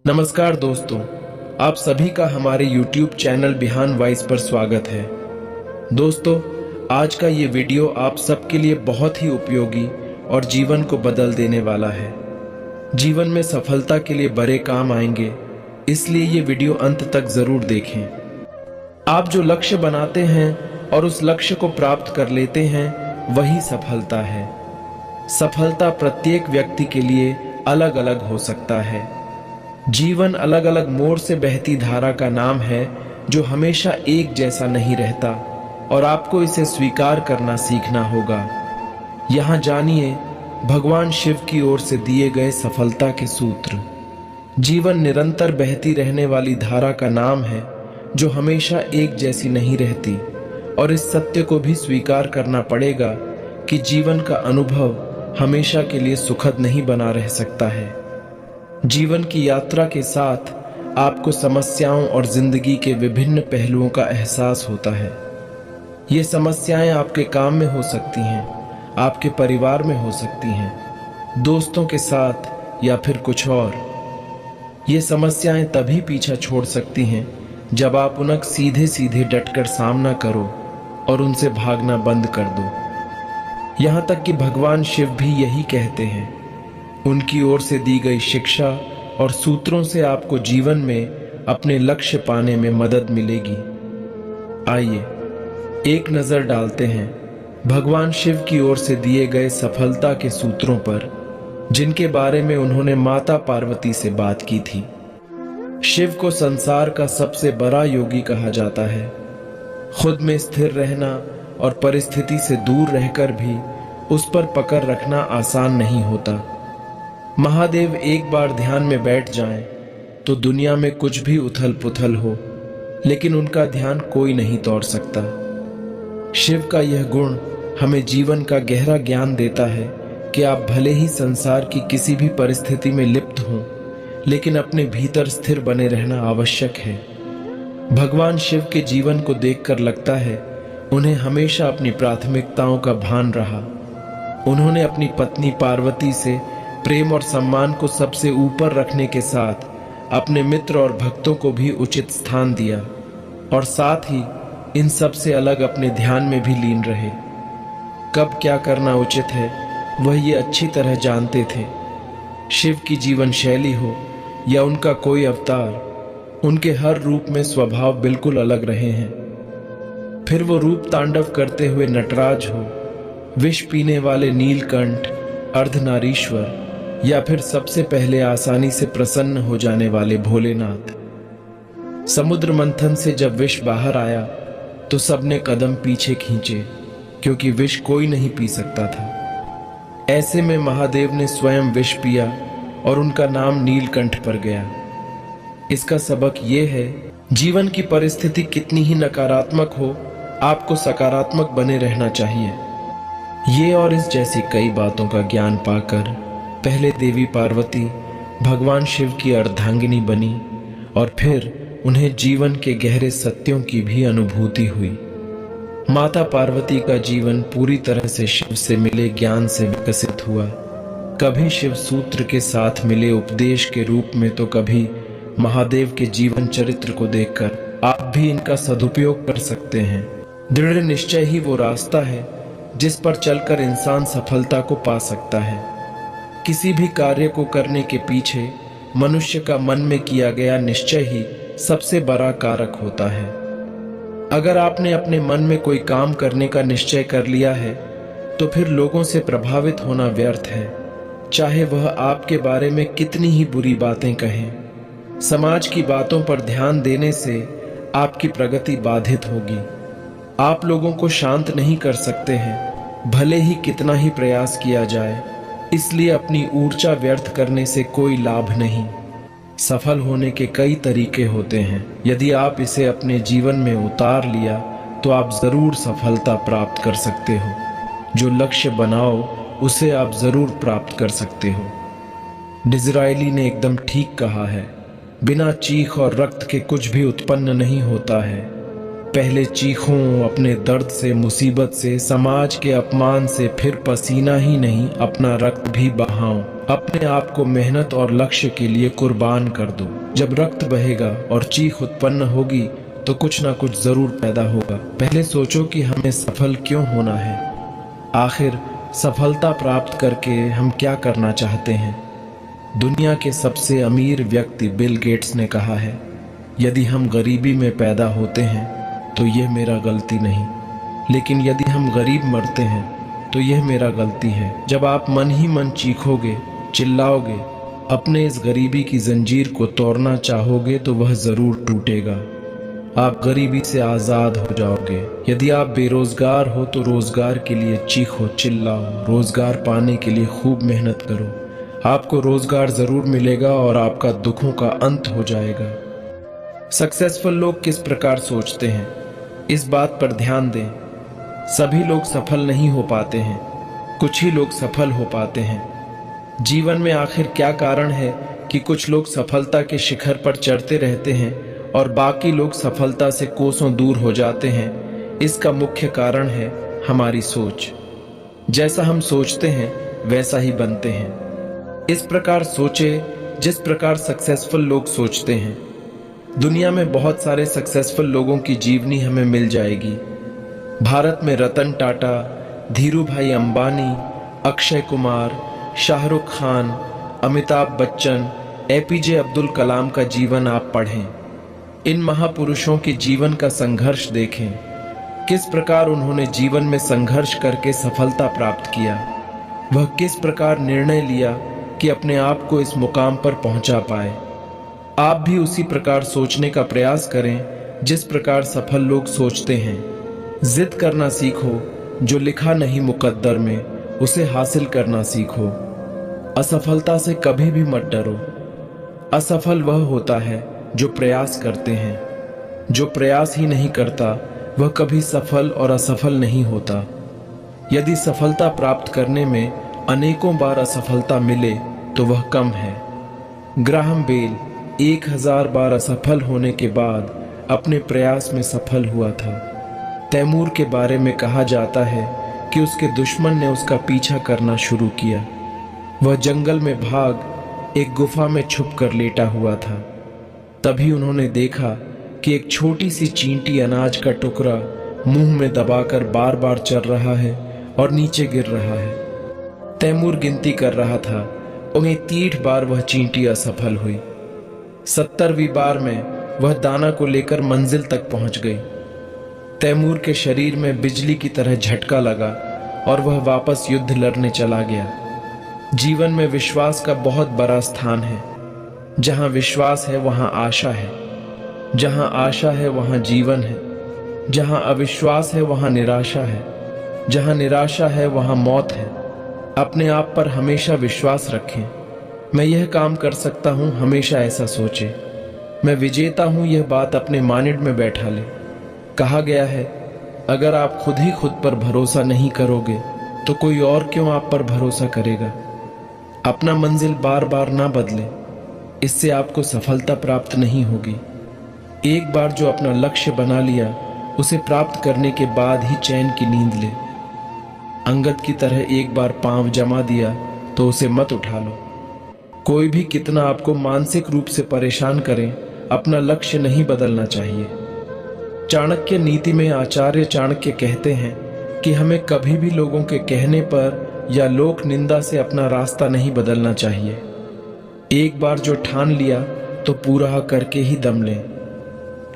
नमस्कार दोस्तों, आप सभी का हमारे YouTube चैनल बिहान वॉइस पर स्वागत है। दोस्तों, आज का ये वीडियो आप सबके लिए बहुत ही उपयोगी और जीवन को बदल देने वाला है। जीवन में सफलता के लिए बड़े काम आएंगे, इसलिए ये वीडियो अंत तक जरूर देखें। आप जो लक्ष्य बनाते हैं और उस लक्ष्य को प्राप्त कर लेते हैं, वही सफलता है। सफलता प्रत्येक व्यक्ति के लिए अलग अलग हो सकता है। जीवन अलग अलग मोड़ से बहती धारा का नाम है, जो हमेशा एक जैसा नहीं रहता और आपको इसे स्वीकार करना सीखना होगा। यहाँ जानिए भगवान शिव की ओर से दिए गए सफलता के सूत्र। जीवन निरंतर बहती रहने वाली धारा का नाम है, जो हमेशा एक जैसी नहीं रहती, और इस सत्य को भी स्वीकार करना पड़ेगा कि जीवन का अनुभव हमेशा के लिए सुखद नहीं बना रह सकता है। जीवन की यात्रा के साथ आपको समस्याओं और जिंदगी के विभिन्न पहलुओं का एहसास होता है। ये समस्याएं आपके काम में हो सकती हैं, आपके परिवार में हो सकती हैं, दोस्तों के साथ या फिर कुछ और। ये समस्याएं तभी पीछा छोड़ सकती हैं जब आप उनका सीधे सीधे डटकर सामना करो और उनसे भागना बंद कर दो। यहाँ तक कि भगवान शिव भी यही कहते हैं। उनकी ओर से दी गई शिक्षा और सूत्रों से आपको जीवन में अपने लक्ष्य पाने में मदद मिलेगी। आइए एक नजर डालते हैं भगवान शिव की ओर से दिए गए सफलता के सूत्रों पर, जिनके बारे में उन्होंने माता पार्वती से बात की थी। शिव को संसार का सबसे बड़ा योगी कहा जाता है। खुद में स्थिर रहना और परिस्थिति से दूर रहकर भी उस पर पकड़ रखना आसान नहीं होता। महादेव एक बार ध्यान में बैठ जाएं तो दुनिया में कुछ भी उथल पुथल हो, लेकिन उनका ध्यान कोई नहीं तोड़ सकता। शिव का यह गुण हमें जीवन का गहरा ज्ञान देता है कि आप भले ही संसार की किसी भी परिस्थिति में लिप्त हों, लेकिन अपने भीतर स्थिर बने रहना आवश्यक है। भगवान शिव के जीवन को देखकर लगता है उन्हें हमेशा अपनी प्राथमिकताओं का भान रहा। उन्होंने अपनी पत्नी पार्वती से प्रेम और सम्मान को सबसे ऊपर रखने के साथ अपने मित्र और भक्तों को भी उचित स्थान दिया, और साथ ही इन सब से अलग अपने ध्यान में भी लीन रहे। कब क्या करना उचित है वह ये अच्छी तरह जानते थे। शिव की जीवन शैली हो या उनका कोई अवतार, उनके हर रूप में स्वभाव बिल्कुल अलग रहे हैं। फिर वो रूप तांडव करते हुए नटराज हो, विष पीने वाले नीलकंठ, अर्धनारीश्वर, या फिर सबसे पहले आसानी से प्रसन्न हो जाने वाले भोलेनाथ। समुद्र मंथन से जब विष बाहर आया तो सबने कदम पीछे खींचे, क्योंकि विष कोई नहीं पी सकता था। ऐसे में महादेव ने स्वयं विष पिया और उनका नाम नीलकंठ पड़ गया। इसका सबक ये है, जीवन की परिस्थिति कितनी ही नकारात्मक हो, आपको सकारात्मक बने रहना चाहिए। ये और इस जैसी कई बातों का ज्ञान पाकर पहले देवी पार्वती भगवान शिव की अर्धांगिनी बनी, और फिर उन्हें जीवन के गहरे सत्यों की भी अनुभूति हुई। माता पार्वती का जीवन पूरी तरह से शिव से मिले ज्ञान से विकसित हुआ। कभी शिव सूत्र के साथ मिले उपदेश के रूप में, तो कभी महादेव के जीवन चरित्र को देखकर आप भी इनका सदुपयोग कर सकते हैं। दृढ़ निश्चय ही वो रास्ता है जिस पर चलकर इंसान सफलता को पा सकता है। किसी भी कार्य को करने के पीछे मनुष्य का मन में किया गया निश्चय ही सबसे बड़ा कारक होता है। अगर आपने अपने मन में कोई काम करने का निश्चय कर लिया है, तो फिर लोगों से प्रभावित होना व्यर्थ है, चाहे वह आपके बारे में कितनी ही बुरी बातें कहें। समाज की बातों पर ध्यान देने से आपकी प्रगति बाधित होगी। आप लोगों को शांत नहीं कर सकते हैं, भले ही कितना ही प्रयास किया जाए। इसलिए अपनी ऊर्जा व्यर्थ करने से कोई लाभ नहीं। सफल होने के कई तरीके होते हैं। यदि आप इसे अपने जीवन में उतार लिया तो आप जरूर सफलता प्राप्त कर सकते हो। जो लक्ष्य बनाओ उसे आप जरूर प्राप्त कर सकते हो। डिज़रायली ने एकदम ठीक कहा है, बिना चीख और रक्त के कुछ भी उत्पन्न नहीं होता है। पहले चीखूं अपने दर्द से, मुसीबत से, समाज के अपमान से, फिर पसीना ही नहीं अपना रक्त भी बहाऊं। अपने आप को मेहनत और लक्ष्य के लिए कुर्बान कर दो। जब रक्त बहेगा और चीख उत्पन्न होगी तो कुछ ना कुछ जरूर पैदा होगा। पहले सोचो कि हमें सफल क्यों होना है। आखिर सफलता प्राप्त करके हम क्या करना चाहते हैं। दुनिया के सबसे अमीर व्यक्ति बिल गेट्स ने कहा है, यदि हम गरीबी में पैदा होते हैं तो यह मेरा गलती नहीं, लेकिन यदि हम गरीब मरते हैं तो यह मेरा गलती है। जब आप मन ही मन चीखोगे, चिल्लाओगे, अपने इस गरीबी की जंजीर को तोड़ना चाहोगे तो वह जरूर टूटेगा। आप गरीबी से आज़ाद हो जाओगे। यदि आप बेरोजगार हो तो रोजगार के लिए चीखो, चिल्लाओ। रोजगार पाने के लिए खूब मेहनत करो। आपको रोजगार जरूर मिलेगा और आपका दुखों का अंत हो जाएगा। सक्सेसफुल लोग किस प्रकार सोचते हैं, इस बात पर ध्यान दें। सभी लोग सफल नहीं हो पाते हैं, कुछ ही लोग सफल हो पाते हैं। जीवन में आखिर क्या कारण है कि कुछ लोग सफलता के शिखर पर चढ़ते रहते हैं और बाकी लोग सफलता से कोसों दूर हो जाते हैं। इसका मुख्य कारण है हमारी सोच। जैसा हम सोचते हैं वैसा ही बनते हैं। इस प्रकार सोचे जिस प्रकार सक्सेसफुल लोग सोचते हैं। दुनिया में बहुत सारे सक्सेसफुल लोगों की जीवनी हमें मिल जाएगी। भारत में रतन टाटा, धीरूभाई अंबानी, अक्षय कुमार, शाहरुख खान, अमिताभ बच्चन, एपीजे अब्दुल कलाम का जीवन आप पढ़ें। इन महापुरुषों के जीवन का संघर्ष देखें, किस प्रकार उन्होंने जीवन में संघर्ष करके सफलता प्राप्त किया। वह किस प्रकार निर्णय लिया कि अपने आप को इस मुकाम पर पहुंचा पाए। आप भी उसी प्रकार सोचने का प्रयास करें जिस प्रकार सफल लोग सोचते हैं। जिद करना सीखो, जो लिखा नहीं मुकद्दर में उसे हासिल करना सीखो। असफलता से कभी भी मत डरो। असफल वह होता है जो प्रयास करते हैं। जो प्रयास ही नहीं करता वह कभी सफल और असफल नहीं होता। यदि सफलता प्राप्त करने में अनेकों बार असफलता मिले तो वह कम है। ग्राहम बेल 1000 बार असफल होने के बाद अपने प्रयास में सफल हुआ था। तैमूर के बारे में कहा जाता है कि उसके दुश्मन ने उसका पीछा करना शुरू किया। वह जंगल में भाग एक गुफा में छुपकर लेटा हुआ था। तभी उन्होंने देखा कि एक छोटी सी चींटी अनाज का टुकड़ा मुंह में दबाकर बार बार चल रहा है और नीचे गिर रहा है। तैमूर गिनती कर रहा था, उन्हें 30 बार वह चींटी असफल हुई। 70वीं बार में वह दाना को लेकर मंजिल तक पहुंच गई। तैमूर के शरीर में बिजली की तरह झटका लगा और वह वापस युद्ध लड़ने चला गया। जीवन में विश्वास का बहुत बड़ा स्थान है। जहां विश्वास है वहां आशा है। जहां आशा है वहां जीवन है। जहां अविश्वास है वहां निराशा है। जहां निराशा है वहां मौत है। अपने आप पर हमेशा विश्वास रखें। मैं यह काम कर सकता हूं, हमेशा ऐसा सोचे। मैं विजेता हूं, यह बात अपने माइंड में बैठा ले। कहा गया है, अगर आप खुद ही खुद पर भरोसा नहीं करोगे तो कोई और क्यों आप पर भरोसा करेगा। अपना मंजिल बार बार ना बदले, इससे आपको सफलता प्राप्त नहीं होगी। एक बार जो अपना लक्ष्य बना लिया उसे प्राप्त करने के बाद ही चैन की नींद ले। अंगद की तरह एक बार पांव जमा दिया तो उसे मत उठा लो। कोई भी कितना आपको मानसिक रूप से परेशान करे, अपना लक्ष्य नहीं बदलना चाहिए। चाणक्य नीति में आचार्य चाणक्य कहते हैं कि हमें कभी भी लोगों के कहने पर या लोक निंदा से अपना रास्ता नहीं बदलना चाहिए। एक बार जो ठान लिया तो पूरा करके ही दम लें।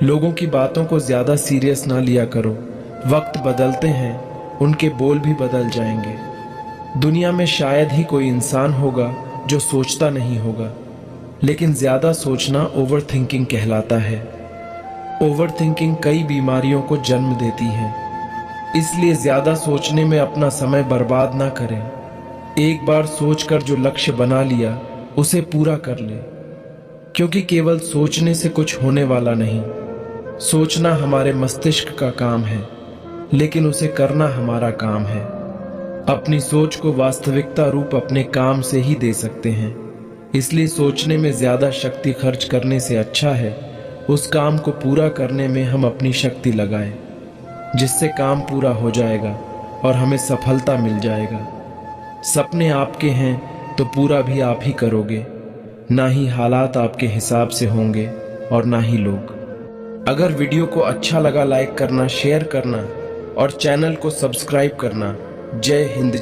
लोगों की बातों को ज्यादा सीरियस ना लिया करो। वक्त बदलते हैं, उनके बोल भी बदल जाएंगे। दुनिया में शायद ही कोई इंसान होगा जो सोचता नहीं होगा, लेकिन ज्यादा सोचना ओवर थिंकिंग कहलाता है। ओवर थिंकिंग कई बीमारियों को जन्म देती है, इसलिए ज्यादा सोचने में अपना समय बर्बाद ना करें। एक बार सोचकर जो लक्ष्य बना लिया उसे पूरा कर ले, क्योंकि केवल सोचने से कुछ होने वाला नहीं। सोचना हमारे मस्तिष्क का काम है, लेकिन उसे करना हमारा काम है। अपनी सोच को वास्तविकता रूप अपने काम से ही दे सकते हैं। इसलिए सोचने में ज्यादा शक्ति खर्च करने से अच्छा है उस काम को पूरा करने में हम अपनी शक्ति लगाएं, जिससे काम पूरा हो जाएगा और हमें सफलता मिल जाएगा। सपने आपके हैं तो पूरा भी आप ही करोगे, ना ही हालात आपके हिसाब से होंगे और ना ही लोग। अगर वीडियो को अच्छा लगा लाइक करना, शेयर करना और चैनल को सब्सक्राइब करना। जय हिंद।